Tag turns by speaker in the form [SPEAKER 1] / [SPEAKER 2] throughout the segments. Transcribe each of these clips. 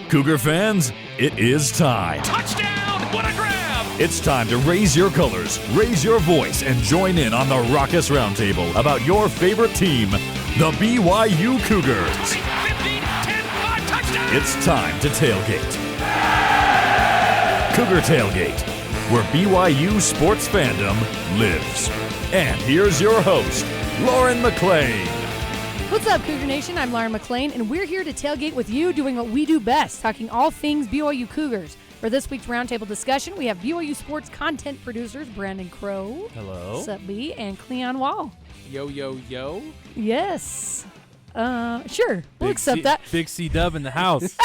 [SPEAKER 1] Cougar fans, it is time.
[SPEAKER 2] Touchdown! What a grab!
[SPEAKER 1] It's time to raise your colors, raise your voice, and join in on the Raucous Roundtable about your favorite team, the BYU Cougars.
[SPEAKER 2] 20, 15, 10, 5, touchdown!
[SPEAKER 1] It's time to tailgate. Cougar Tailgate, where BYU sports fandom lives. And here's your host, Lauren McClain.
[SPEAKER 3] What's up, Cougar Nation? I'm Lauren McClain, and we're here to tailgate with you, doing what we do best, talking all things BYU Cougars. For this week's roundtable discussion, we have BYU sports content producers Brandon Crow.
[SPEAKER 4] Hello.
[SPEAKER 3] Sup, B, and Cleon Wall.
[SPEAKER 4] Yo, yo, yo.
[SPEAKER 3] Yes. Sure. We'll accept that.
[SPEAKER 4] Big C-Dub in the house.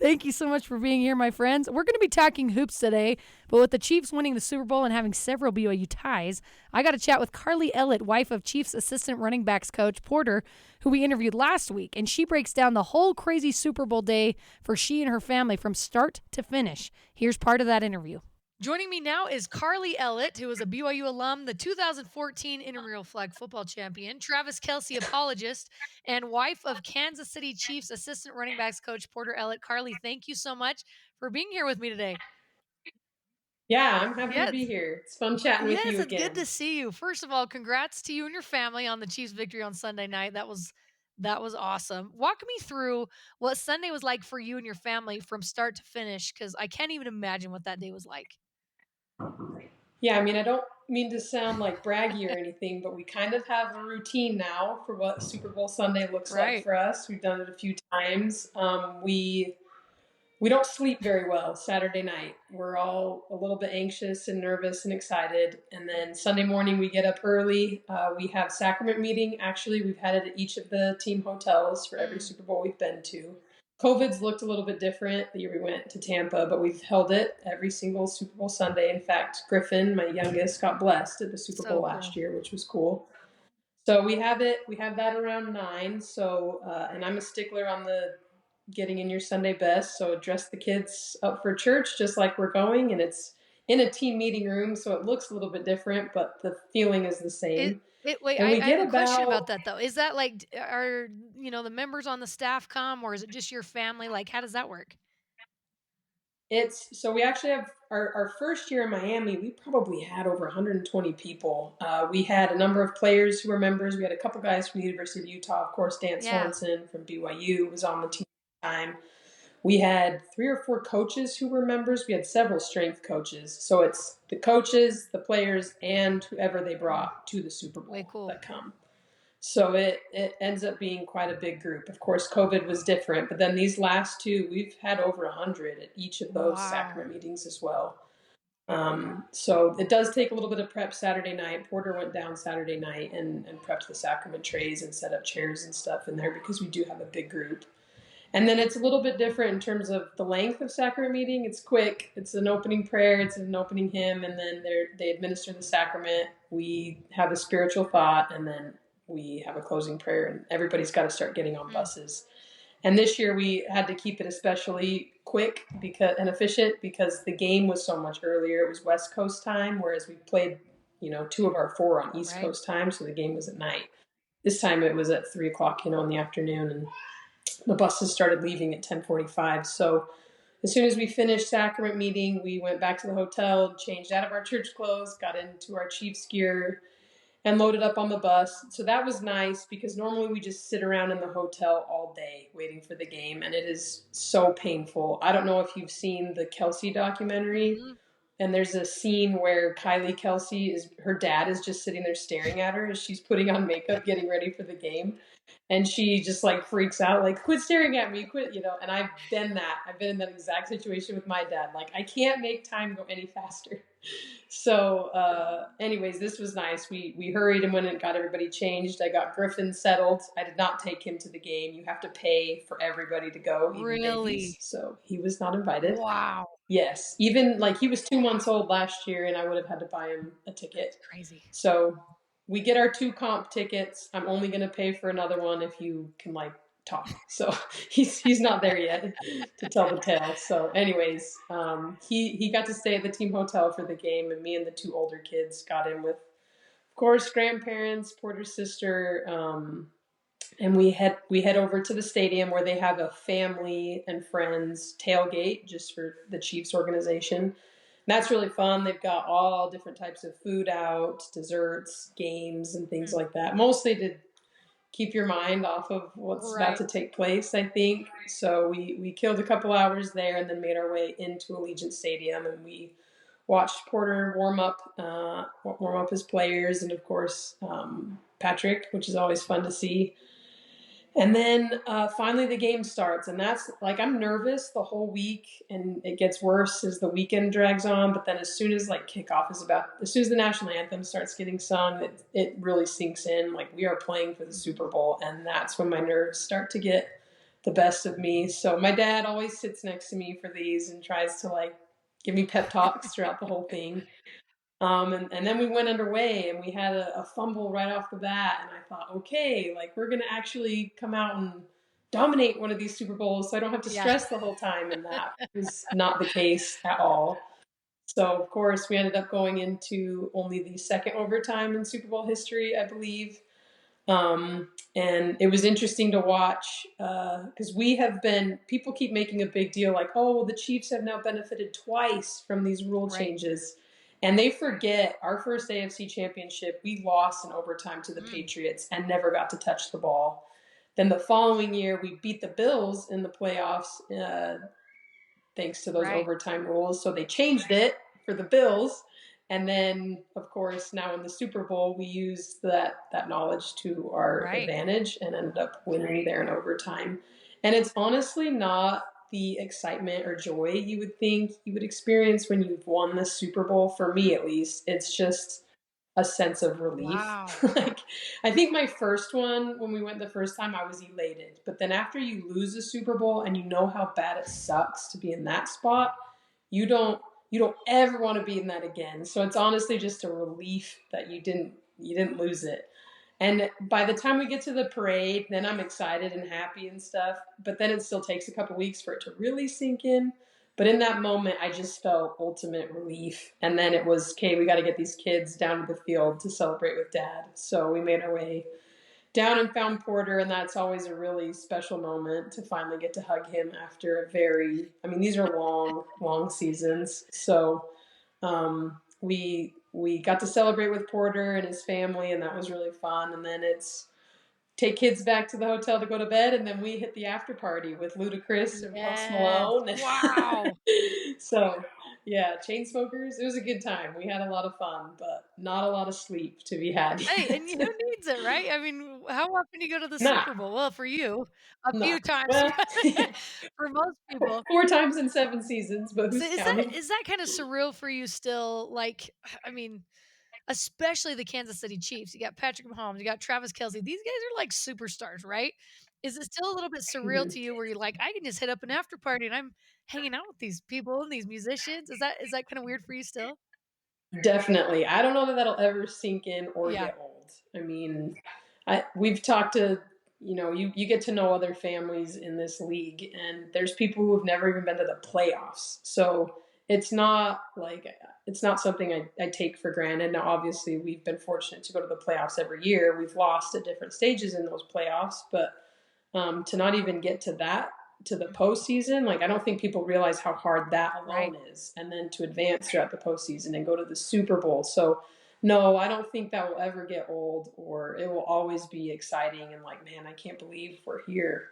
[SPEAKER 3] Thank you so much for being here, my friends. We're going to be talking hoops today, but with the Chiefs winning the Super Bowl and having several BYU ties, I got to chat with Carlie Ellett, wife of Chiefs assistant running backs coach Porter, who we interviewed last week, and she breaks down the whole crazy Super Bowl day for she and her family from start to finish. Here's part of that interview. Joining me now is Carlie Ellett, who is a BYU alum, the 2014 intramural flag football champion, Travis Kelce apologist, and wife of Kansas City Chiefs assistant running backs coach Porter Ellett. Carlie, thank you so much for being here with me today.
[SPEAKER 5] Yeah, I'm happy to be here. It's fun chatting with you again.
[SPEAKER 3] Yes, it's good to see you. First of all, congrats to you and your family on the Chiefs victory on Sunday night. That was awesome. Walk me through what Sunday was like for you and your family from start to finish, because I can't even imagine what that day was like.
[SPEAKER 5] Yeah, I mean, I don't mean to sound like braggy or anything, but we kind of have a routine now for what Super Bowl Sunday looks like for us. We've done it a few times. We don't sleep very well Saturday night. We're all a little bit anxious and nervous and excited. And then Sunday morning we get up early. We have sacrament meeting. Actually, we've had it at each of the team hotels for every Super Bowl we've been to. COVID's looked a little bit different the year we went to Tampa, but we've held it every single Super Bowl Sunday. In fact, Griffin, my youngest, got blessed at the Super Bowl last year, which was cool. So we have it. We have that around 9. So, and I'm a stickler on the getting in your Sunday best. So dress the kids up for church just like we're going. And it's in a team meeting room, so it looks a little bit different, but the feeling is the same.
[SPEAKER 3] Wait, I have a question about that, though. Is that like, are, the members on the staff come, or is it just your family? Like, how does that work?
[SPEAKER 5] So we actually have our first year in Miami, we probably had over 120 people. We had a number of players who were members. We had a couple guys from the University of Utah. Of course, Dan Swanson from BYU was on the team at the time. We had 3 or 4 coaches who were members. We had several strength coaches. So it's the coaches, the players, and whoever they brought to the Super Bowl that come. So it ends up being quite a big group. Of course, COVID was different, but then these last 2, we've had over 100 at each of those sacrament meetings as well. So it does take a little bit of prep Saturday night. Porter went down Saturday night and prepped the sacrament trays and set up chairs and stuff in there because we do have a big group. And then it's a little bit different in terms of the length of sacrament meeting. It's quick. It's an opening prayer. It's an opening hymn. And then they administer the sacrament. We have a spiritual thought. And then we have a closing prayer. And everybody's got to start getting on buses. And this year we had to keep it especially quick and efficient because the game was so much earlier. It was West Coast time, whereas we played, 2 of our 4 on East Coast time. So the game was at night. This time it was at 3 o'clock, in the afternoon. And the buses started leaving at 10:45. So as soon as we finished sacrament meeting, we went back to the hotel, changed out of our church clothes, got into our Chiefs gear, and loaded up on the bus. So that was nice because normally we just sit around in the hotel all day waiting for the game, and it is so painful. I don't know if you've seen the Kelce documentary, and there's a scene where Kylie Kelce, her dad is just sitting there staring at her as she's putting on makeup, getting ready for the game. And she just freaks out, quit staring at me, quit, and I've been that. I've been in that exact situation with my dad. I can't make time go any faster. So anyways, this was nice. We hurried and went and got everybody changed. I got Griffin settled. I did not take him to the game. You have to pay for everybody to go.
[SPEAKER 3] Really?
[SPEAKER 5] Babies. So he was not invited.
[SPEAKER 3] Wow.
[SPEAKER 5] Yes. Even he was 2 months old last year and I would have had to buy him a ticket.
[SPEAKER 3] Crazy.
[SPEAKER 5] So we get our 2 comp tickets. I'm only going to pay for another one if you can talk. So he's not there yet to tell the tale. So anyways, he got to stay at the team hotel for the game, and me and the 2 older kids got in with, of course, grandparents, Porter's sister, And we head over to the stadium where they have a family and friends tailgate just for the Chiefs organization. And that's really fun. They've got all different types of food out, desserts, games, and things like that. Mostly to keep your mind off of what's about to take place, I think. So we killed a couple hours there and then made our way into Allegiant Stadium, and we watched Porter warm up his players, and of course Patrick, which is always fun to see. And then finally the game starts, and that's like, I'm nervous the whole week, and it gets worse as the weekend drags on. But then as soon as kickoff is as soon as the national anthem starts getting sung, it really sinks in. Like, we are playing for the Super Bowl, and that's when my nerves start to get the best of me. So my dad always sits next to me for these and tries to give me pep talks throughout the whole thing. And then we went underway, and we had a fumble right off the bat. And I thought, okay, we're going to actually come out and dominate one of these Super Bowls, so I don't have to stress the whole time. And that was not the case at all. So, of course, we ended up going into only the second overtime in Super Bowl history, I believe. And it was interesting to watch because people keep making a big deal the Chiefs have now benefited twice from these rule changes. And they forget our first AFC championship, we lost in overtime to the Patriots and never got to touch the ball. Then the following year, we beat the Bills in the playoffs thanks to those overtime rules. So they changed it for the Bills. And then, of course, now in the Super Bowl, we used that knowledge to our advantage and ended up winning there in overtime. And it's honestly not the excitement or joy you would think you would experience when you've won the Super Bowl. For me, at least, it's just a sense of relief.
[SPEAKER 3] Wow.
[SPEAKER 5] I think my first one, when we went the first time, I was elated. But then after you lose a Super Bowl and you know how bad it sucks to be in that spot, you don't ever want to be in that again. So it's honestly just a relief that you didn't lose it. And by the time we get to the parade, then I'm excited and happy and stuff. But then it still takes a couple weeks for it to really sink in. But in that moment, I just felt ultimate relief. And then it was, okay, we got to get these kids down to the field to celebrate with Dad. So we made our way down and found Porter, and that's always a really special moment to finally get to hug him after these are long seasons. So we got to celebrate with Porter and his family, and that was really fun. And then it's take kids back to the hotel to go to bed, and then we hit the after party with Ludacris and Post Malone.
[SPEAKER 3] Wow.
[SPEAKER 5] So, yeah, Chainsmokers. It was a good time. We had a lot of fun, but not a lot of sleep to be had.
[SPEAKER 3] Hey, and who needs it, right? I mean, how often do you go to the Super Bowl? Well, for you, a few times.
[SPEAKER 5] Well,
[SPEAKER 3] for most people,
[SPEAKER 5] 4 times in 7 seasons. But who's counting?
[SPEAKER 3] Is that kind of surreal for you still? Especially the Kansas City Chiefs. You got Patrick Mahomes, you got Travis Kelce. These guys are superstars, right? Is it still a little bit surreal to you where you're like, I can just hit up an after party and I'm hanging out with these people and these musicians? Is that kind of weird for you still?
[SPEAKER 5] Definitely. I don't know that that'll ever sink in or get old. I mean, we've talked to, you get to know other families in this league, and there's people who have never even been to the playoffs. So it's not something I take for granted. Now, obviously, we've been fortunate to go to the playoffs every year. We've lost at different stages in those playoffs, but to not even get to the postseason, I don't think people realize how hard that alone is. And then to advance throughout the postseason and go to the Super Bowl. So, no, I don't think that will ever get old, or it will always be exciting and man, I can't believe we're here.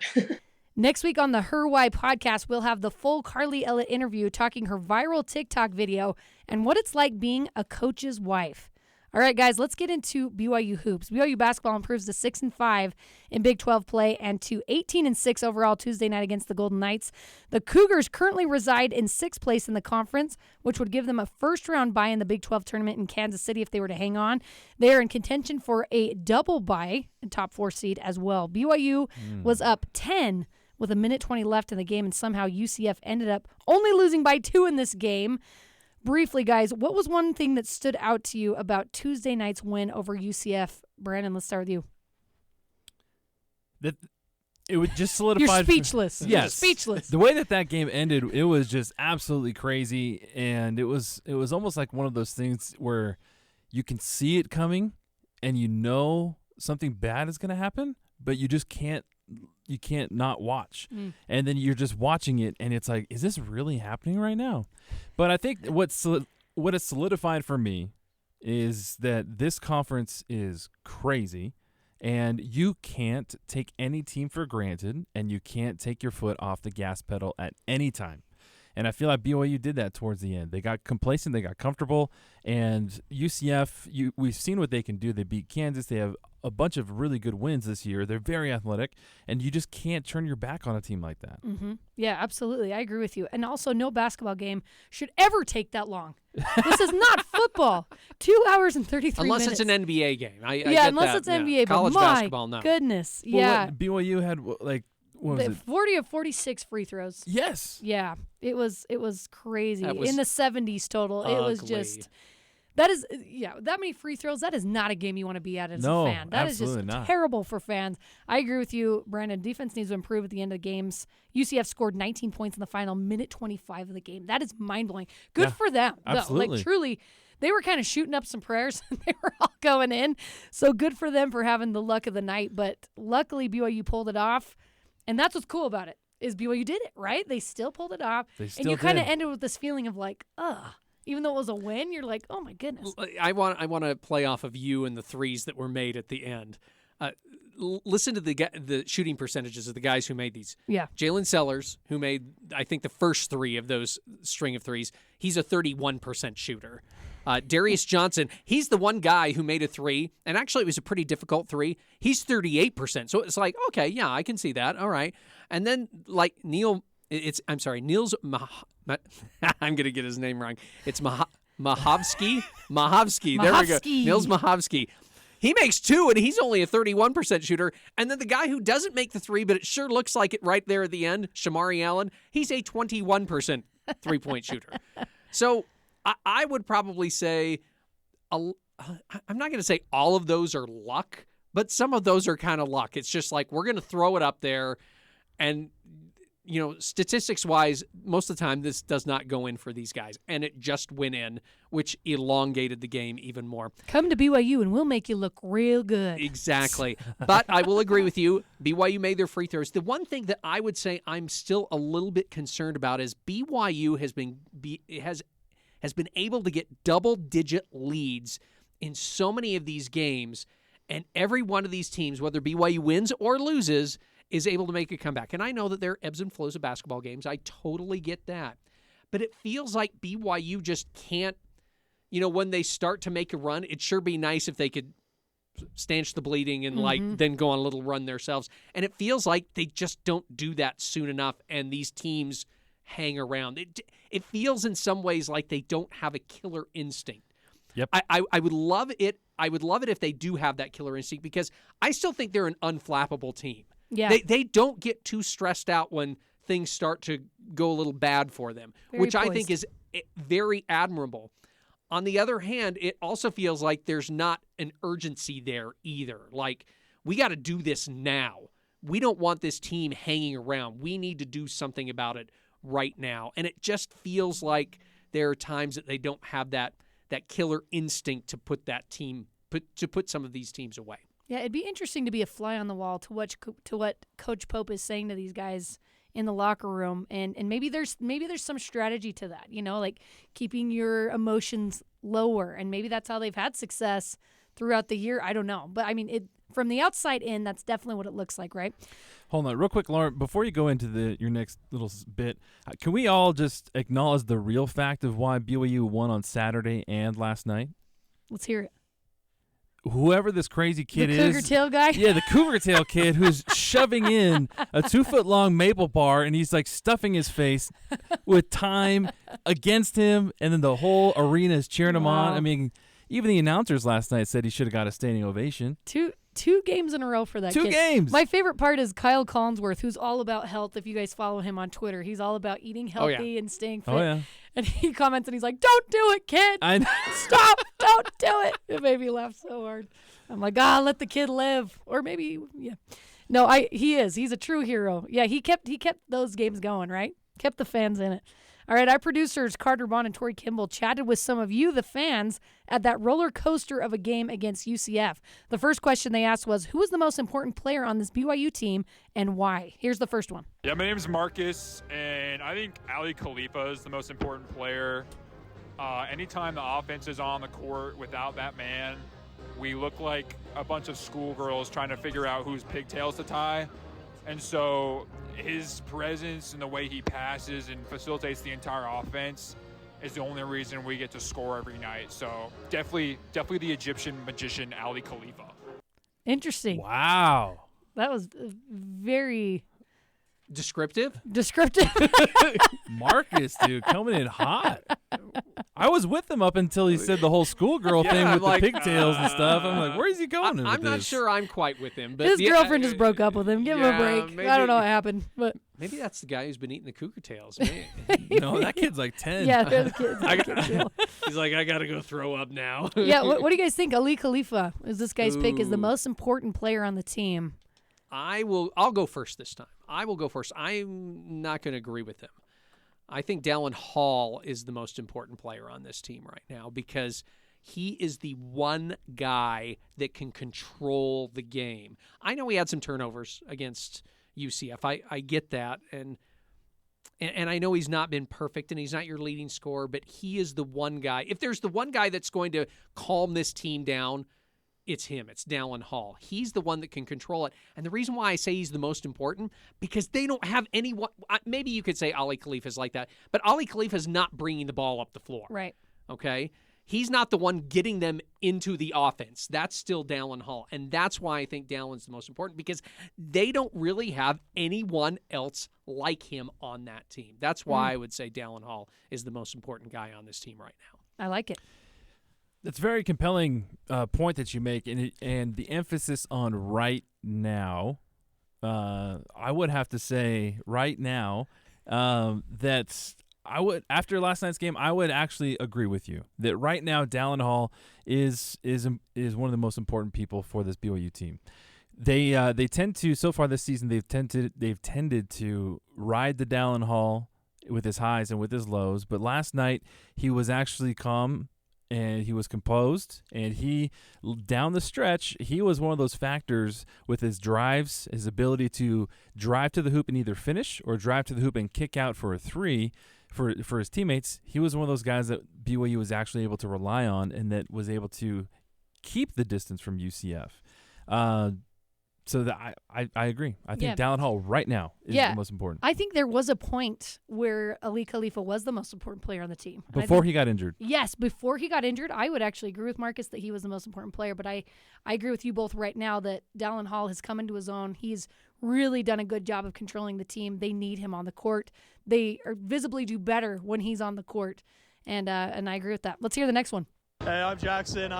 [SPEAKER 3] Next week on the Her Why podcast, we'll have the full Carlie Ellett interview talking her viral TikTok video and what it's like being a coach's wife. All right, guys, let's get into BYU hoops. BYU basketball improves to 6-5 in Big 12 play and to 18-6 overall Tuesday night against the Golden Knights. The Cougars currently reside in 6th place in the conference, which would give them a first-round bye in the Big 12 tournament in Kansas City if they were to hang on. They are in contention for a double bye and top 4 seed as well. BYU was up 10 with 1:20 left in the game, and somehow UCF ended up only losing by 2 in this game. Briefly, guys, what was one thing that stood out to you about Tuesday night's win over UCF? Brandon, let's start with you.
[SPEAKER 4] That it would just solidify.
[SPEAKER 3] You're speechless.
[SPEAKER 4] Yes,
[SPEAKER 3] You're speechless.
[SPEAKER 4] The way that game ended, it was just absolutely crazy, and it was almost like one of those things where you can see it coming, and something bad is going to happen, but you just can't. You can't not watch. And then you're just watching it, and it's like, is this really happening right now? But I think what is solidified for me is that this conference is crazy, and you can't take any team for granted, and you can't take your foot off the gas pedal at any time. And I feel like BYU did that towards the end. They got complacent, they got comfortable, and UCF, we've seen what they can do. They beat Kansas. They have a bunch of really good wins this year. They're very athletic, and you just can't turn your back on a team like that.
[SPEAKER 3] Mm-hmm. Yeah, absolutely. I agree with you. And also, no basketball game should ever take that long. This is not football. 2 hours and 33 minutes.
[SPEAKER 6] Unless it's an NBA game. I
[SPEAKER 3] yeah,
[SPEAKER 6] get
[SPEAKER 3] unless
[SPEAKER 6] that.
[SPEAKER 3] it's NBA.
[SPEAKER 6] College
[SPEAKER 3] but my
[SPEAKER 6] basketball, no.
[SPEAKER 3] goodness.
[SPEAKER 4] Well,
[SPEAKER 3] Yeah.
[SPEAKER 4] BYU had, like, what was it?
[SPEAKER 3] 40 of 46 free throws.
[SPEAKER 4] Yes.
[SPEAKER 3] Yeah, it was crazy.
[SPEAKER 6] That was
[SPEAKER 3] in the 70s total. It was just that many free throws. That is not a game you want to be at as a fan. That is just terrible for fans. I agree with you, Brandon. Defense needs to improve at the end of the games. UCF scored 19 points in the final minute 25 of the game. That is mind-blowing. Good for them,
[SPEAKER 4] absolutely.
[SPEAKER 3] though. Like, truly, they were kind of shooting up some prayers, and they were all going in. So good for them for having the luck of the night. But luckily, BYU pulled it off. And that's what's cool about it, is BYU did it, right? They still pulled it off. And you kind of ended with this feeling of like, even though it was a win, you're like, oh my goodness.
[SPEAKER 6] I want to play off of you and the threes that were made at the end. Listen to the shooting percentages of the guys who made these.
[SPEAKER 3] Yeah.
[SPEAKER 6] Jalen Sellers, who made, I think, the first three of those string of threes, he's a 31% shooter. Darius Johnson, he's the one guy who made a three, and actually it was a pretty difficult three. He's 38%. So it's like, okay, yeah, I can see that. All right. And then, like, Niels, I'm going to get his name wrong. It's Mahovsky. There we go. Niels Mahovsky. He makes two, and he's only a 31% shooter. And then the guy who doesn't make the three, but it sure looks like it right there at the end, Shamari Allen, he's a 21% three-point shooter. So I would probably say, I'm not going to say all of those are luck, but some of those are kind of luck. It's just like, we're going to throw it up there, and, you know, statistics-wise, most of the time this does not go in for these guys, and it just went in, which elongated the game even more.
[SPEAKER 3] Come to BYU, and we'll make you look real good.
[SPEAKER 6] Exactly. But I will agree with you. BYU made their free throws. The one thing that I would say I'm still a little bit concerned about is BYU has been able to get double-digit leads in so many of these games, and every one of these teams, whether BYU wins or loses, is able to make a comeback. And I know that there are ebbs and flows of basketball games. I totally get that. But it feels like BYU just can't, you know, when they start to make a run, it'd sure be nice if they could stanch the bleeding and, then go on a little run themselves. And it feels like they just don't do that soon enough, and these teams hang around. It feels in some ways like they don't have a killer instinct.
[SPEAKER 4] Yep.
[SPEAKER 6] I would love it. I would love it if they do have that killer instinct, because I still think they're an unflappable team.
[SPEAKER 3] Yeah.
[SPEAKER 6] They don't get too stressed out when things start to go a little bad for them, which I think is very admirable. On the other hand, it also feels like there's not an urgency there either. Like, we got to do this now. We don't want this team hanging around. We need to do something about it right now. And it just feels like there are times that they don't have that killer instinct to put some of these teams away.
[SPEAKER 3] Yeah, it'd be interesting to be a fly on the wall to what Coach Pope is saying to these guys in the locker room, and maybe there's some strategy to that, you know, like keeping your emotions lower, and maybe that's how they've had success throughout the year. I don't know, but I mean, from the outside in, that's definitely what it looks like, right?
[SPEAKER 4] Hold on, real quick, Lauren, before you go into your next little bit, can we all just acknowledge the real fact of why BYU won on Saturday and last night?
[SPEAKER 3] Let's hear it.
[SPEAKER 4] Whoever this crazy kid is.
[SPEAKER 3] The cougar tail guy?
[SPEAKER 4] Yeah, the cougar tail kid who's shoving in a 2-foot-long maple bar, and he's like stuffing his face with time against him, and then the whole arena is cheering him on. I mean, even the announcers last night said he should have got a standing ovation.
[SPEAKER 3] Two games in a row for that kid.
[SPEAKER 4] 2 games.
[SPEAKER 3] My favorite part is Kyle Collinsworth, who's all about health. If you guys follow him on Twitter, he's all about eating healthy and staying fit.
[SPEAKER 4] Oh, yeah.
[SPEAKER 3] And he comments and he's like, "Don't do it, kid.
[SPEAKER 4] I know.
[SPEAKER 3] Stop. Don't do it." It made me laugh so hard. I'm like, let the kid live. Or maybe, yeah. No, he is. He's a true hero. Yeah, he kept those games going, right? Kept the fans in it. All right, our producers, Carter Bond and Tori Kimball, chatted with some of you, the fans, at that roller coaster of a game against UCF. The first question they asked was, who was the most important player on this BYU team and why? Here's the first one.
[SPEAKER 7] Yeah, my name is Marcus, and I think Aly Khalifa is the most important player. Anytime the offense is on the court without that man, we look like a bunch of schoolgirls trying to figure out whose pigtails to tie. And so his presence and the way he passes and facilitates the entire offense is the only reason we get to score every night. So definitely the Egyptian magician Aly Khalifa.
[SPEAKER 3] Interesting.
[SPEAKER 4] Wow.
[SPEAKER 3] That was very
[SPEAKER 6] Descriptive?
[SPEAKER 4] Marcus, dude, coming in hot. I was with him up until he said the whole schoolgirl thing with the pigtails and stuff. I'm like, where is he going with
[SPEAKER 6] I'm not
[SPEAKER 4] this?
[SPEAKER 6] sure I'm quite with him. But
[SPEAKER 3] His girlfriend just broke up with him. Give him a break.
[SPEAKER 6] maybe-
[SPEAKER 3] I don't know what happened, but
[SPEAKER 6] Maybe that's the guy who's been eating the cougar tails.
[SPEAKER 4] No, that kid's like 10.
[SPEAKER 3] yeah, they're the kids.
[SPEAKER 6] He's like, I got to go throw up now.
[SPEAKER 3] Yeah, what do you guys think? Aly Khalifa is this guy's pick is the most important player on the team.
[SPEAKER 6] I'll go first this time. I will go first. I'm not going to agree with him. I think Dallin Hall is the most important player on this team right now because he is the one guy that can control the game. I know he had some turnovers against UCF. I get that. And I know he's not been perfect and he's not your leading scorer, but he is the one guy. If there's the one guy that's going to calm this team down, it's him. It's Dallin Hall. He's the one that can control it. And the reason why I say he's the most important, because they don't have anyone. Maybe you could say Aly Khalifa is like that, but Aly Khalifa is not bringing the ball up the floor.
[SPEAKER 3] Right.
[SPEAKER 6] Okay? He's not the one getting them into the offense. That's still Dallin Hall. And that's why I think Dallin's the most important, because they don't really have anyone else like him on that team. That's why I would say Dallin Hall is the most important guy on this team right now.
[SPEAKER 3] I like it.
[SPEAKER 4] That's a very compelling point that you make, and the emphasis on right now. I would have to say right now that I would, after last night's game, I would actually agree with you that right now Dallin Hall is one of the most important people for this BYU team. They tend to, so far this season, they've tended to ride the Dallin Hall with his highs and with his lows. But last night he was actually calm. And he was composed, and he, down the stretch, he was one of those factors with his drives, his ability to drive to the hoop and either finish or drive to the hoop and kick out for a three for his teammates. He was one of those guys that BYU was actually able to rely on and that was able to keep the distance from UCF. So that I agree. I think Dallin Hall right now is the most important.
[SPEAKER 3] I think there was a point where Aly Khalifa was the most important player on the team.
[SPEAKER 4] Before he got injured.
[SPEAKER 3] Yes, before he got injured, I would actually agree with Marcus that he was the most important player. But I agree with you both right now that Dallin Hall has come into his own. He's really done a good job of controlling the team. They need him on the court. They are visibly do better when he's on the court. And I agree with that. Let's hear the next one.
[SPEAKER 8] Hey, I'm Jackson.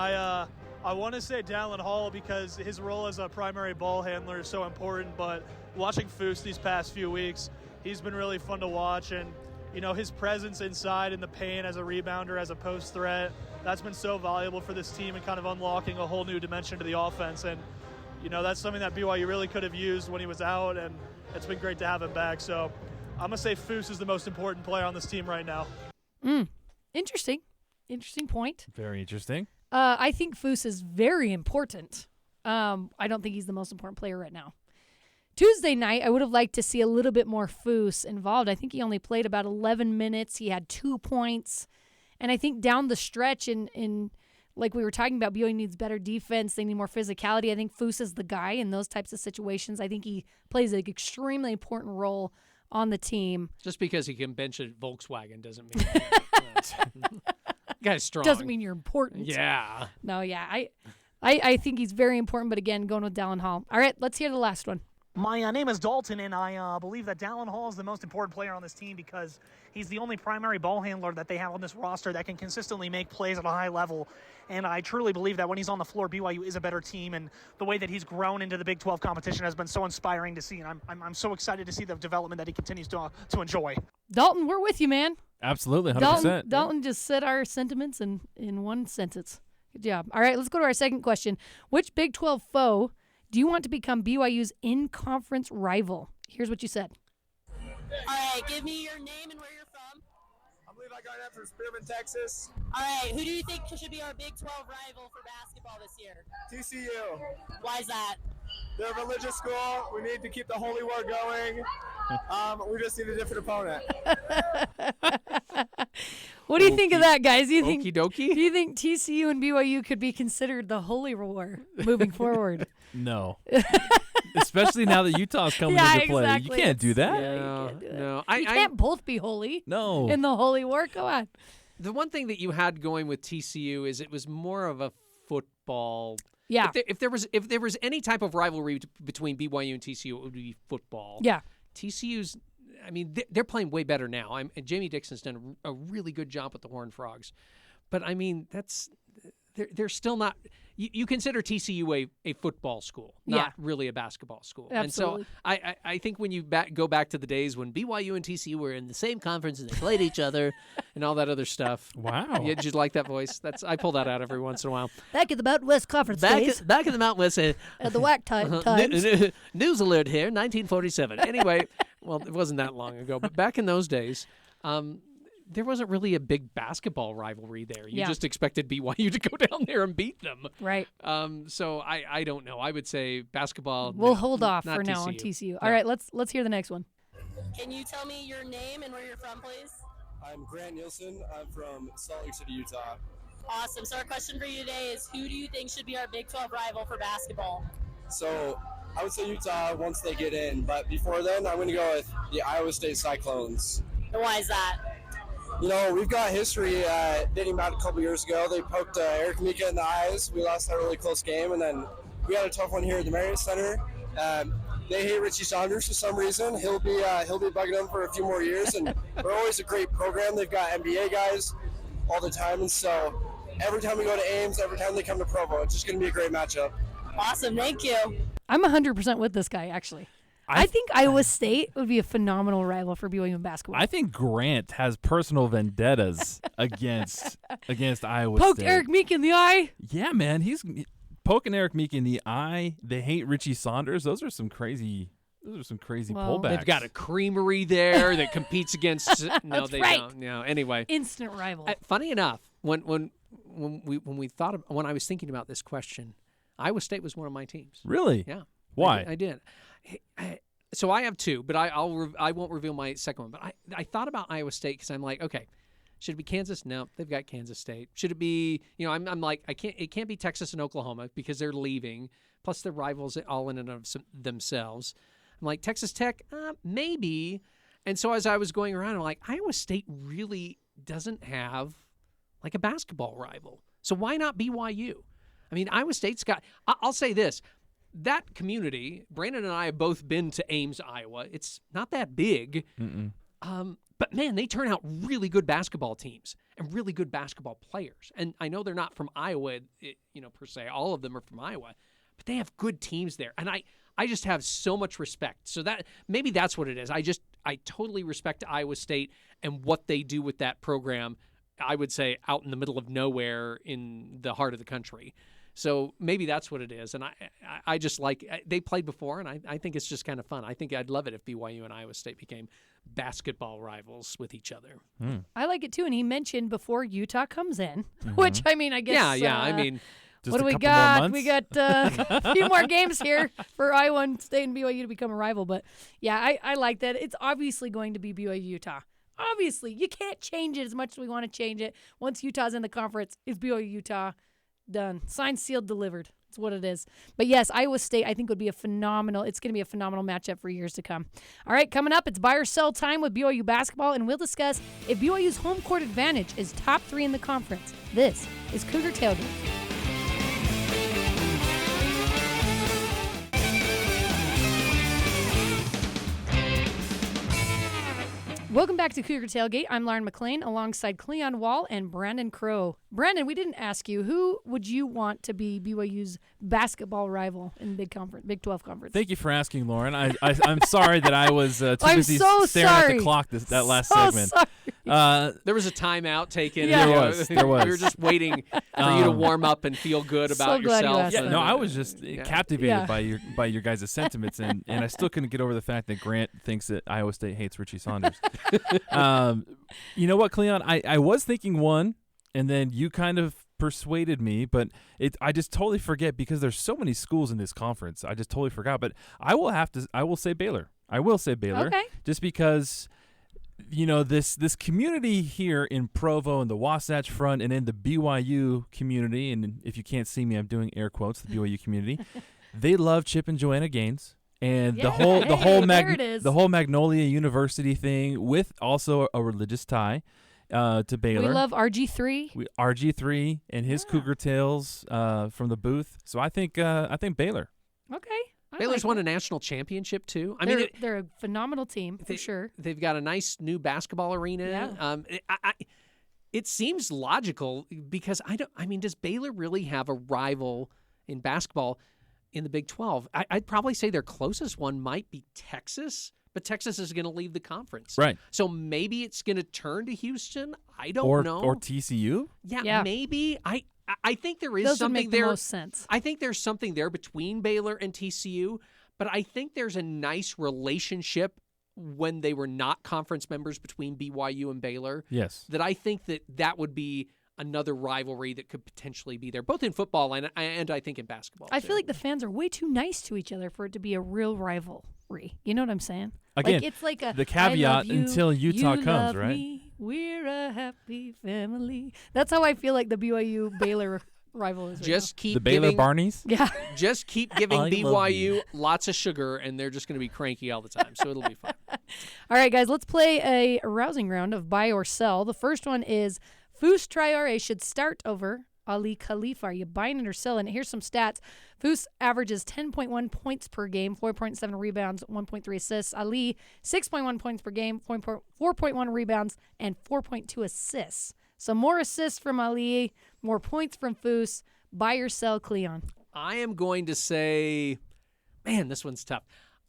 [SPEAKER 8] I want to say Dallin Hall because his role as a primary ball handler is so important, but watching Fouss these past few weeks, he's been really fun to watch, and his presence inside in the paint as a rebounder, as a post threat, that's been so valuable for this team and kind of unlocking a whole new dimension to the offense, and that's something that BYU really could have used when he was out, and it's been great to have him back. So I'm going to say Fouss is the most important player on this team right now.
[SPEAKER 3] Interesting point.
[SPEAKER 4] Very interesting.
[SPEAKER 3] I think Fouss is very important. I don't think he's the most important player right now. Tuesday night, I would have liked to see a little bit more Fouss involved. I think he only played about 11 minutes. He had 2 points. And I think down the stretch, in like we were talking about, BYU needs better defense. They need more physicality. I think Fouss is the guy in those types of situations. I think he plays an extremely important role on the team.
[SPEAKER 6] Just because he can bench a Volkswagen doesn't mean guy's strong.
[SPEAKER 3] Doesn't mean you're important.
[SPEAKER 6] Yeah.
[SPEAKER 3] No, yeah. I think he's very important, but again, going with Dallin Hall. All right, let's hear the last one.
[SPEAKER 9] My name is Dalton, and I believe that Dallin Hall is the most important player on this team because he's the only primary ball handler that they have on this roster that can consistently make plays at a high level. And I truly believe that when he's on the floor, BYU is a better team, and the way that he's grown into the Big 12 competition has been so inspiring to see, and I'm so excited to see the development that he continues to enjoy.
[SPEAKER 3] Dalton, we're with you, man.
[SPEAKER 4] Absolutely, 100%.
[SPEAKER 3] Dalton just said our sentiments in one sentence. Good job. All right, let's go to our second question. Which Big 12 foe do you want to become BYU's in-conference rival? Here's what you said.
[SPEAKER 10] All right, give me your name and where you're from. I believe I got it from Spearman, Texas.
[SPEAKER 11] All right, who do you think should be our Big 12 rival for basketball this year?
[SPEAKER 10] TCU.
[SPEAKER 11] Why is that?
[SPEAKER 10] They're a religious school. We need to keep the holy war going. We just need a different opponent.
[SPEAKER 3] What do you think of that, guys? Do you think
[SPEAKER 6] Okie dokie?
[SPEAKER 3] Do you think TCU and BYU could be considered the holy war moving forward?
[SPEAKER 4] No. Especially now that Utah's coming into play.
[SPEAKER 3] Exactly.
[SPEAKER 4] You can't do that.
[SPEAKER 6] No.
[SPEAKER 3] You can't both be holy.
[SPEAKER 4] No.
[SPEAKER 3] In the holy war, come on.
[SPEAKER 6] The one thing that you had going with TCU is it was more of a football.
[SPEAKER 3] Yeah.
[SPEAKER 6] If there was any type of rivalry between BYU and TCU, it would be football.
[SPEAKER 3] Yeah.
[SPEAKER 6] TCU's, I mean, they're playing way better now. And Jamie Dixon's done a really good job with the Horned Frogs, but I mean, they're still not. You consider TCU a football school, not really a basketball school.
[SPEAKER 3] Absolutely.
[SPEAKER 6] And so I think when you go back to the days when BYU and TCU were in the same conference and they played each other and all that other stuff.
[SPEAKER 4] Wow.
[SPEAKER 6] Yeah, did you like that voice? I pull that out every once in a while.
[SPEAKER 3] Back in the Mountain West Conference days.
[SPEAKER 6] Back in the Mountain West.
[SPEAKER 3] At the WAC times.
[SPEAKER 6] News alert here, 1947. Anyway, well, it wasn't that long ago, but back in those days, there wasn't really a big basketball rivalry there. You just expected BYU to go down there and beat them.
[SPEAKER 3] Right.
[SPEAKER 6] So I don't know. I would say basketball.
[SPEAKER 3] We'll hold off for
[SPEAKER 6] TCU.
[SPEAKER 3] now on TCU. All right, let's hear the next one.
[SPEAKER 11] Can you tell me your name and where you're from, please?
[SPEAKER 10] I'm Grant Nielsen. I'm from Salt Lake City, Utah.
[SPEAKER 11] Awesome. So our question for you today is, who do you think should be our Big 12 rival for basketball?
[SPEAKER 10] So I would say Utah once they get in, but before then, I'm going to go with the Iowa State Cyclones.
[SPEAKER 11] And why is that?
[SPEAKER 10] You know, we've got history dating back a couple years ago. They poked Eric Mika in the eyes. We lost that really close game, and then we had a tough one here at the Marriott Center. They hate Richie Saunders for some reason. He'll be bugging them for a few more years, and they're always a great program. They've got NBA guys all the time, and so every time we go to Ames, every time they come to Provo, it's just going to be a great matchup.
[SPEAKER 11] Awesome, thank you.
[SPEAKER 3] I'm 100% with this guy, actually. I think Iowa State would be a phenomenal rival for BYU in basketball.
[SPEAKER 4] I think Grant has personal vendettas against Iowa
[SPEAKER 3] Poked
[SPEAKER 4] State.
[SPEAKER 3] Eric Meek in the eye.
[SPEAKER 4] Yeah, man, he's poking Eric Meek in the eye. They hate Richie Saunders. Those are some crazy pullbacks.
[SPEAKER 6] They've got a creamery there that competes against. No, they don't. No, anyway,
[SPEAKER 3] instant rival.
[SPEAKER 6] Funny enough, when I was thinking about this question, Iowa State was one of my teams.
[SPEAKER 4] Really?
[SPEAKER 6] Yeah.
[SPEAKER 4] Why?
[SPEAKER 6] I did. So I have two, but I won't reveal my second one. But I thought about Iowa State because I'm like, okay, should it be Kansas? No, they've got Kansas State. Should it be? I'm like, it can't be Texas and Oklahoma because they're leaving. Plus they're rivals all in and of themselves. I'm like, Texas Tech, maybe. And so as I was going around, I'm like, Iowa State really doesn't have like a basketball rival. So why not BYU? I mean, Iowa State's got. I'll say this. That community, Brandon and I have both been to Ames, Iowa. It's not that big. But, man, they turn out really good basketball teams and really good basketball players. And I know they're not from Iowa, per se. All of them are from Iowa. But they have good teams there. And I just have so much respect. So that maybe that's what it is. I totally respect Iowa State and what they do with that program, I would say, out in the middle of nowhere in the heart of the country. So maybe that's what it is. And I just like – they played before, and I think it's just kind of fun. I think I'd love it if BYU and Iowa State became basketball rivals with each other.
[SPEAKER 3] I like it, too. And he mentioned before Utah comes in, which, I mean, I guess –
[SPEAKER 6] Yeah, I mean –
[SPEAKER 3] what do we got? We got a few more games here for Iowa State and BYU to become a rival. But, yeah, I like that. It's obviously going to be BYU-Utah. Obviously. You can't change it as much as we want to change it. Once Utah's in the conference, it's BYU-Utah. Done. Signed, sealed, delivered. That's what it is. But yes, Iowa State, I think, would be it's going to be a phenomenal matchup for years to come. All right, coming up, it's buy or sell time with BYU basketball, and we'll discuss if BYU's home court advantage is top 3 in the conference. This is Cougar Tailgate. Welcome back to Cougar Tailgate. I'm Lauren McClain alongside Cleon Wall and Brandon Crow. Brandon, we didn't ask you, who would you want to be BYU's basketball rival in Big 12 Conference?
[SPEAKER 4] Thank you for asking, Lauren. I'm sorry that I was too busy
[SPEAKER 3] so
[SPEAKER 4] staring at the clock that last segment.
[SPEAKER 3] Sorry.
[SPEAKER 6] There was a timeout taken.
[SPEAKER 3] Yeah.
[SPEAKER 4] There was.
[SPEAKER 6] We were just waiting for you to warm up and feel good about
[SPEAKER 3] glad you
[SPEAKER 6] yourself.
[SPEAKER 3] asked that.
[SPEAKER 4] No, I was just captivated
[SPEAKER 3] Yeah.
[SPEAKER 4] by your guys' sentiments, and I still couldn't get over the fact that Grant thinks that Iowa State hates Richie Saunders. You know what, Cleon? I was thinking one, and then you kind of persuaded me, but I just totally forget because there's so many schools in this conference. I just totally forgot. But I will say Baylor. I will say Baylor.
[SPEAKER 3] Okay.
[SPEAKER 4] Just because, this community here in Provo and the Wasatch Front and in the BYU community, and if you can't see me, I'm doing air quotes, the BYU community, they love Chip and Joanna Gaines. And the whole Magnolia University thing with also a religious tie to Baylor.
[SPEAKER 3] We love RG3.
[SPEAKER 4] RG3 and his Cougar Tales from the booth. So I think Baylor.
[SPEAKER 3] Okay.
[SPEAKER 6] Baylor's won a national championship too.
[SPEAKER 3] They're a phenomenal team for sure.
[SPEAKER 6] They've got a nice new basketball arena.
[SPEAKER 3] Yeah.
[SPEAKER 6] It seems logical because does Baylor really have a rival in basketball in the Big 12? I'd probably say their closest one might be Texas, but Texas is going to leave the conference.
[SPEAKER 4] Right.
[SPEAKER 6] So maybe it's going to turn to Houston. I don't know.
[SPEAKER 4] Or TCU?
[SPEAKER 6] Yeah, maybe. I think there is
[SPEAKER 3] Those
[SPEAKER 6] something
[SPEAKER 3] would make
[SPEAKER 6] there.
[SPEAKER 3] The most sense.
[SPEAKER 6] I think there's something there between Baylor and TCU, but I think there's a nice relationship when they were not conference members between BYU and Baylor.
[SPEAKER 4] Yes.
[SPEAKER 6] That I think that would be another rivalry that could potentially be there, both in football and I think in basketball.
[SPEAKER 3] I feel like the fans are way too nice to each other for it to be a real rivalry. You know what I'm saying?
[SPEAKER 4] Again,
[SPEAKER 3] it's like
[SPEAKER 4] the caveat until Utah
[SPEAKER 3] you
[SPEAKER 4] comes,
[SPEAKER 3] love
[SPEAKER 4] right?
[SPEAKER 3] Me, we're a happy family. That's how I feel like the BYU Baylor rival is.
[SPEAKER 6] Just keep
[SPEAKER 4] the Baylor
[SPEAKER 6] giving,
[SPEAKER 4] Barneys.
[SPEAKER 3] Yeah.
[SPEAKER 6] Just keep giving
[SPEAKER 4] I love
[SPEAKER 6] BYU
[SPEAKER 4] you.
[SPEAKER 6] lots of sugar, and they're just going to be cranky all the time. So it'll be fun.
[SPEAKER 3] All right, guys, let's play a rousing round of buy or sell. The first one is Fouss Traore should start over Aly Khalifa. Are you buying it or selling it? Here's some stats. Fouss averages 10.1 points per game, 4.7 rebounds, 1.3 assists. Aly, 6.1 points per game, 4.1 rebounds, and 4.2 assists. So more assists from Aly, more points from Fouss. Buy or sell, Cleon?
[SPEAKER 6] I am going to say, man, this one's tough.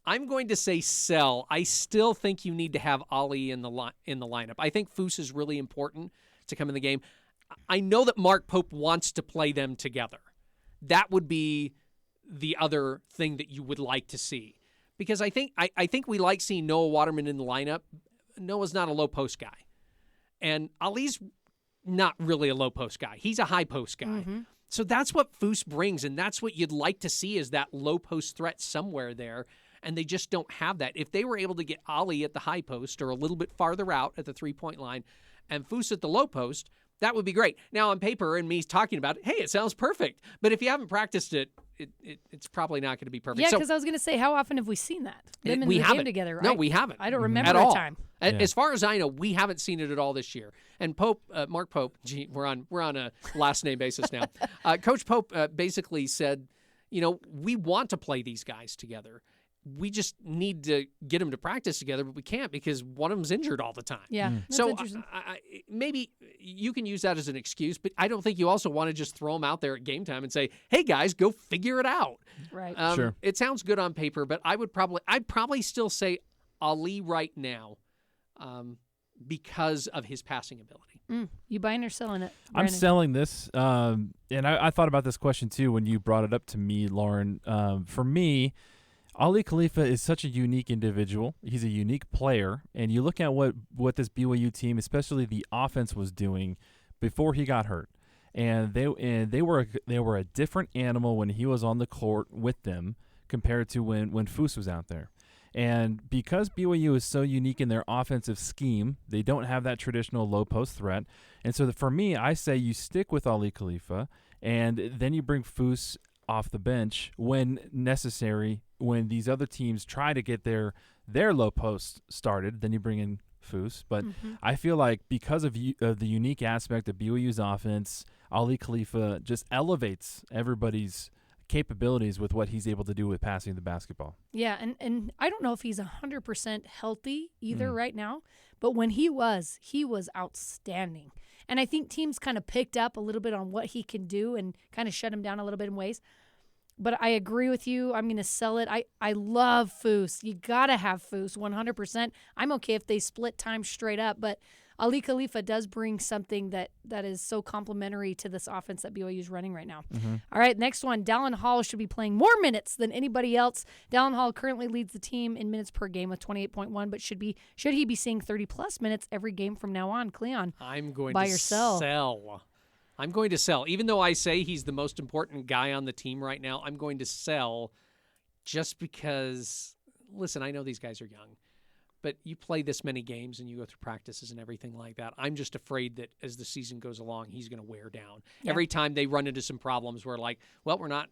[SPEAKER 6] I'm going to say sell. I still think you need to have Aly in the lineup. I think Fouss is really important to come in the game. I know that Mark Pope wants to play them together. That would be the other thing that you would like to see. Because I think we like seeing Noah Waterman in the lineup. Noah's not a low post guy. And Ali's not really a low post guy. He's a high post guy.
[SPEAKER 3] Mm-hmm.
[SPEAKER 6] So that's what Fouss brings, and that's what you'd like to see is that low post threat somewhere there, and they just don't have that. If they were able to get Aly at the high post or a little bit farther out at the three-point line and Fouss at the low post, that would be great. Now, on paper and me talking about it, hey, it sounds perfect. But if you haven't practiced it, it's probably not going to be perfect.
[SPEAKER 3] Yeah, because I was going to say, how often have we seen that? Them in
[SPEAKER 6] we
[SPEAKER 3] the
[SPEAKER 6] haven't.
[SPEAKER 3] game together.
[SPEAKER 6] No, we haven't.
[SPEAKER 3] I don't remember
[SPEAKER 6] at
[SPEAKER 3] a
[SPEAKER 6] all.
[SPEAKER 3] time.
[SPEAKER 6] As far as I know, we haven't seen it at all this year. And Pope, Mark Pope, we're on a last name basis now. Coach Pope basically said, we want to play these guys together. We just need to get them to practice together, but we can't because one of them's injured all the time.
[SPEAKER 3] Yeah, that's
[SPEAKER 6] so
[SPEAKER 3] interesting.
[SPEAKER 6] maybe you can use that as an excuse, but I don't think you also want to just throw them out there at game time and say, "Hey guys, go figure it out."
[SPEAKER 3] Right.
[SPEAKER 4] Sure.
[SPEAKER 6] It sounds good on paper, but I'd probably still say Aly right now, because of his passing ability.
[SPEAKER 3] You buying or selling it?
[SPEAKER 4] I'm
[SPEAKER 3] Brandon?
[SPEAKER 4] selling this, and I thought about this question too when you brought it up to me, Lauren. For me, Aly Khalifa is such a unique individual. He's a unique player, and you look at what this BYU team, especially the offense, was doing before he got hurt, and they were a different animal when he was on the court with them compared to when Fouss was out there. And because BYU is so unique in their offensive scheme, they don't have that traditional low post threat. And so for me, I say you stick with Aly Khalifa, and then you bring Fouss off the bench when necessary. When these other teams try to get their low post started, then you bring in Fouss. But I feel like because of the unique aspect of BYU's offense, Aly Khalifa just elevates everybody's capabilities with what he's able to do with passing the basketball.
[SPEAKER 3] Yeah, and I don't know if he's 100% healthy either right now, but when he was outstanding. And I think teams kind of picked up a little bit on what he can do and kind of shut him down a little bit in ways. But I agree with you. I'm going to sell it. I love Fouss. You got to have Fouss 100%. I'm okay if they split time straight up, but Aly Khalifa does bring something that is so complementary to this offense that BYU is running right now. All right, next one. Dallin Hall should be playing more minutes than anybody else. Dallin Hall currently leads the team in minutes per game with 28.1, but should he be seeing 30-plus minutes every game from now on? Cleon,
[SPEAKER 6] I'm going
[SPEAKER 3] buy
[SPEAKER 6] to
[SPEAKER 3] or sell?
[SPEAKER 6] I'm going to sell. Even though I say he's the most important guy on the team right now, I'm going to sell just because, listen, I know these guys are young, but you play this many games and you go through practices and everything like that. I'm just afraid that as the season goes along, he's going to wear down. Yeah. Every time they run into some problems where, like, well, we're not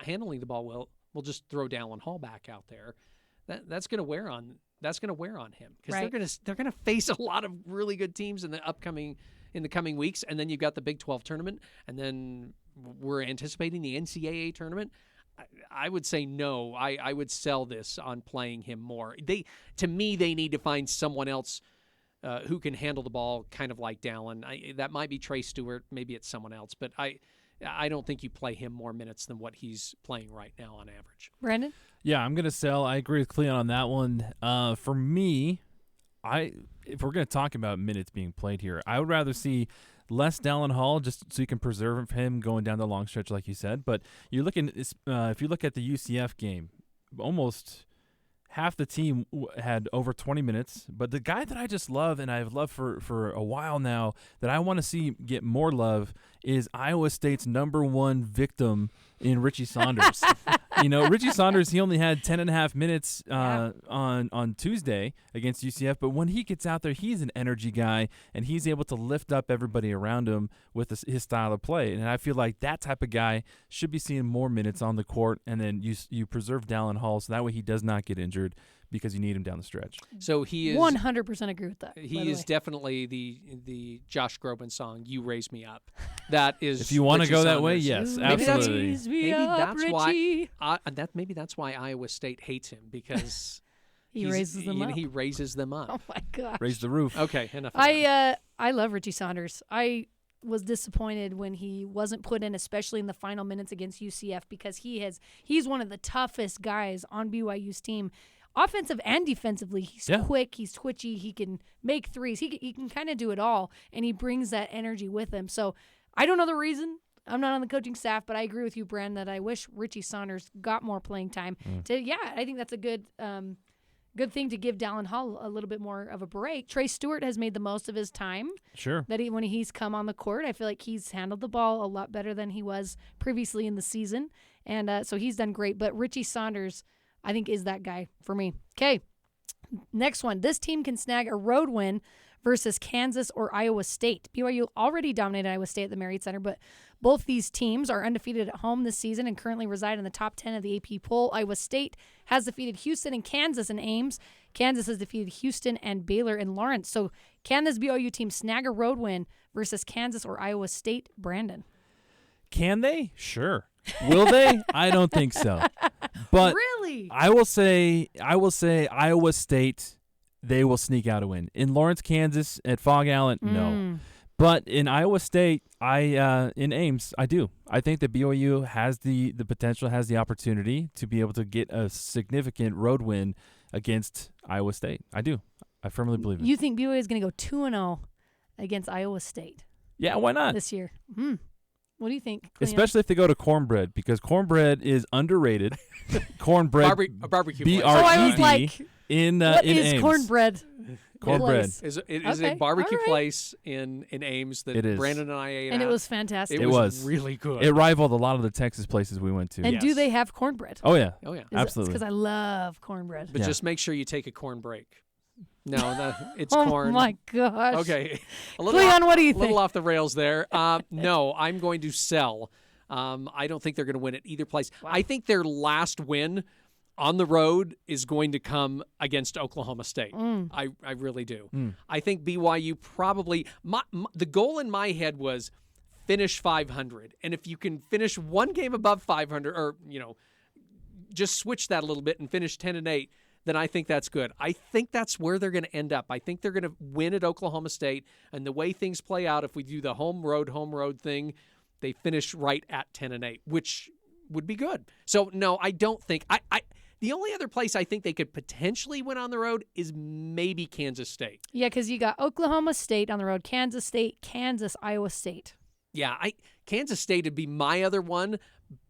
[SPEAKER 6] handling the ball well, we'll just throw Dallin Hall back out there. That's going to wear on him because they're going to face a lot of really good teams in the coming weeks, and then you've got the Big 12 tournament, and then we're anticipating the NCAA tournament. I would say no. I would sell this on playing him more. To me, they need to find someone else who can handle the ball kind of like Dallin. That might be Trey Stewart. Maybe it's someone else, but I don't think you play him more minutes than what he's playing right now on average.
[SPEAKER 3] Brandon?
[SPEAKER 4] Yeah, I'm going to sell. I agree with Cleon on that one. For me, if we're going to talk about minutes being played here, I would rather see less Dallin Hall just so you can preserve him going down the long stretch like you said. But you're looking if you look at the UCF game, almost half the team had over 20 minutes. But the guy that I just love and I've loved for a while now that I want to see get more love is Iowa State's #1 victim in Richie Saunders. Richie Saunders, he only had 10.5 minutes on Tuesday against UCF, but when he gets out there, he's an energy guy, and he's able to lift up everybody around him with his style of play. And I feel like that type of guy should be seeing more minutes on the court, and then you preserve Dallin Hall so that way he does not get injured because you need him down the stretch.
[SPEAKER 6] So he is
[SPEAKER 3] 100% agree with that.
[SPEAKER 6] He is definitely the Josh Groban song "You Raise Me Up." That is,
[SPEAKER 4] if you want to go that way, yes, absolutely.
[SPEAKER 6] Maybe that's why Iowa State hates him because
[SPEAKER 3] he raises them up.
[SPEAKER 6] He raises them up.
[SPEAKER 3] Oh my gosh!
[SPEAKER 4] Raise the roof.
[SPEAKER 6] Okay, enough.
[SPEAKER 3] I love Richie Saunders. I was disappointed when he wasn't put in, especially in the final minutes against UCF, because he's one of the toughest guys on BYU's team. Offensive and defensively, he's quick, he's twitchy, he can make threes, he can kind of do it all, and he brings that energy with him. So I don't know the reason. I'm not on the coaching staff, but I agree with you, Brand, that I wish Richie Saunders got more playing time. I think that's a good thing to give Dallin Hall a little bit more of a break. Trey Stewart has made the most of his time.
[SPEAKER 4] Sure.
[SPEAKER 3] When he's come on the court, I feel like he's handled the ball a lot better than he was previously in the season, and so he's done great. But Richie Saunders, I think, is that guy for me. Okay, next one. This team can snag a road win versus Kansas or Iowa State. BYU already dominated Iowa State at the Marriott Center, but both these teams are undefeated at home this season and currently reside in the top 10 of the AP poll. Iowa State has defeated Houston and Kansas in Ames. Kansas has defeated Houston and Baylor in Lawrence. So can this BYU team snag a road win versus Kansas or Iowa State? Brandon?
[SPEAKER 4] Can they? Sure. Will they? I don't think so. But
[SPEAKER 3] really,
[SPEAKER 4] I will say Iowa State, they will sneak out a win. In Lawrence, Kansas, at Fog Allen, no. But in Iowa State, in Ames, I do. I think that BYU has the potential, has the opportunity to be able to get a significant road win against Iowa State. I do. I firmly believe it.
[SPEAKER 3] You think BYU is going to go 2-0 against Iowa State?
[SPEAKER 4] Yeah, why not?
[SPEAKER 3] This year. What do you think, Cleon?
[SPEAKER 4] Especially if they go to Cornbread, because Cornbread is underrated. Cornbread,
[SPEAKER 6] a barbecue place.
[SPEAKER 4] BRED
[SPEAKER 3] I was like,
[SPEAKER 4] in
[SPEAKER 3] what
[SPEAKER 4] in
[SPEAKER 3] is
[SPEAKER 4] Ames.
[SPEAKER 3] Cornbread?
[SPEAKER 4] Cornbread.
[SPEAKER 6] It is a barbecue place in Ames that Brandon and I ate
[SPEAKER 3] and
[SPEAKER 6] at.
[SPEAKER 3] it was fantastic.
[SPEAKER 6] It was really good.
[SPEAKER 4] It rivaled a lot of the Texas places we went to.
[SPEAKER 3] And do they have cornbread?
[SPEAKER 4] Oh, yeah.
[SPEAKER 3] Absolutely. Because I love cornbread.
[SPEAKER 6] But just make sure you take a corn break. No, it's
[SPEAKER 3] oh
[SPEAKER 6] corn.
[SPEAKER 3] Oh, my gosh.
[SPEAKER 6] Okay.
[SPEAKER 3] Cleon, what do you think?
[SPEAKER 6] A little off the rails there. No, I'm going to sell. I don't think they're going to win at either place. Wow. I think their last win on the road is going to come against Oklahoma State. I really do. I think BYU probably the goal in my head was finish 500. And if you can finish one game above 500 or, just switch that a little bit and finish 10-8, then I think that's good. I think that's where they're going to end up. I think they're going to win at Oklahoma State. And the way things play out, if we do the home road thing, they finish right at 10-8, which would be good. So, no, I don't think The only other place I think they could potentially win on the road is maybe Kansas State.
[SPEAKER 3] Yeah, because you got Oklahoma State on the road, Kansas State, Kansas, Iowa State.
[SPEAKER 6] Yeah, Kansas State would be my other one,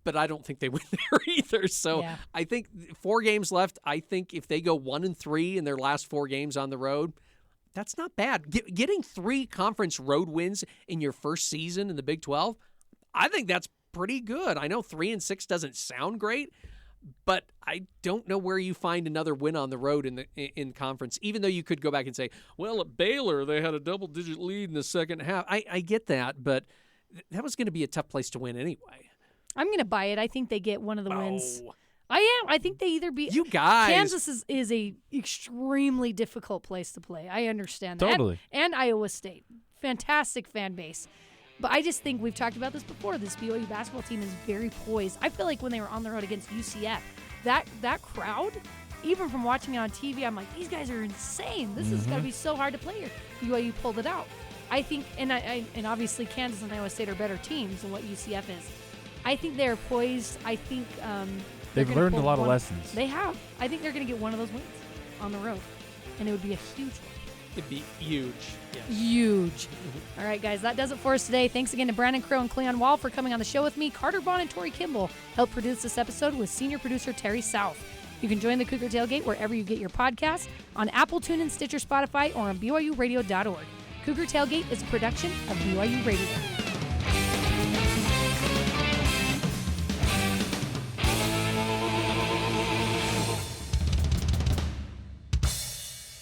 [SPEAKER 6] but I don't think they win there either. So
[SPEAKER 3] Yeah.
[SPEAKER 6] I think 4 games left. I think if they go 1-3 in their last 4 games on the road, that's not bad. Getting 3 conference road wins in your first season in the Big 12, I think that's pretty good. I know 3-6 doesn't sound great, but I don't know where you find another win on the road in conference, even though you could go back and say, well, at Baylor, they had a double-digit lead in the second half. I get that, but that was going to be a tough place to win anyway.
[SPEAKER 3] I'm going to buy it. I think they get one of the wins. I am. I think they either beat
[SPEAKER 6] you guys.
[SPEAKER 3] Kansas is a extremely difficult place to play. I understand that.
[SPEAKER 4] Totally.
[SPEAKER 3] And Iowa State. Fantastic fan base. But I just think we've talked about this before. This BYU basketball team is very poised. I feel like when they were on the road against UCF, that crowd, even from watching it on TV, I'm like, these guys are insane. This is going to be so hard to play here. BYU pulled it out. I think, and obviously Kansas and Iowa State are better teams than what UCF is. I think they're poised. I think
[SPEAKER 4] they've learned a lot of lessons.
[SPEAKER 3] They have. I think they're going to get one of those wins on the road, and it would be a huge one.
[SPEAKER 6] It'd be huge. Yes.
[SPEAKER 3] Huge. All right, guys, that does it for us today. Thanks again to Brandon Crow and Cleon Wall for coming on the show with me. Carter Vaughn and Tori Kimball helped produce this episode with senior producer Terry South. You can join the Cougar Tailgate wherever you get your podcasts, on Apple, TuneIn, Stitcher, Spotify, or on BYUradio.org. Cougar Tailgate is a production of BYU Radio.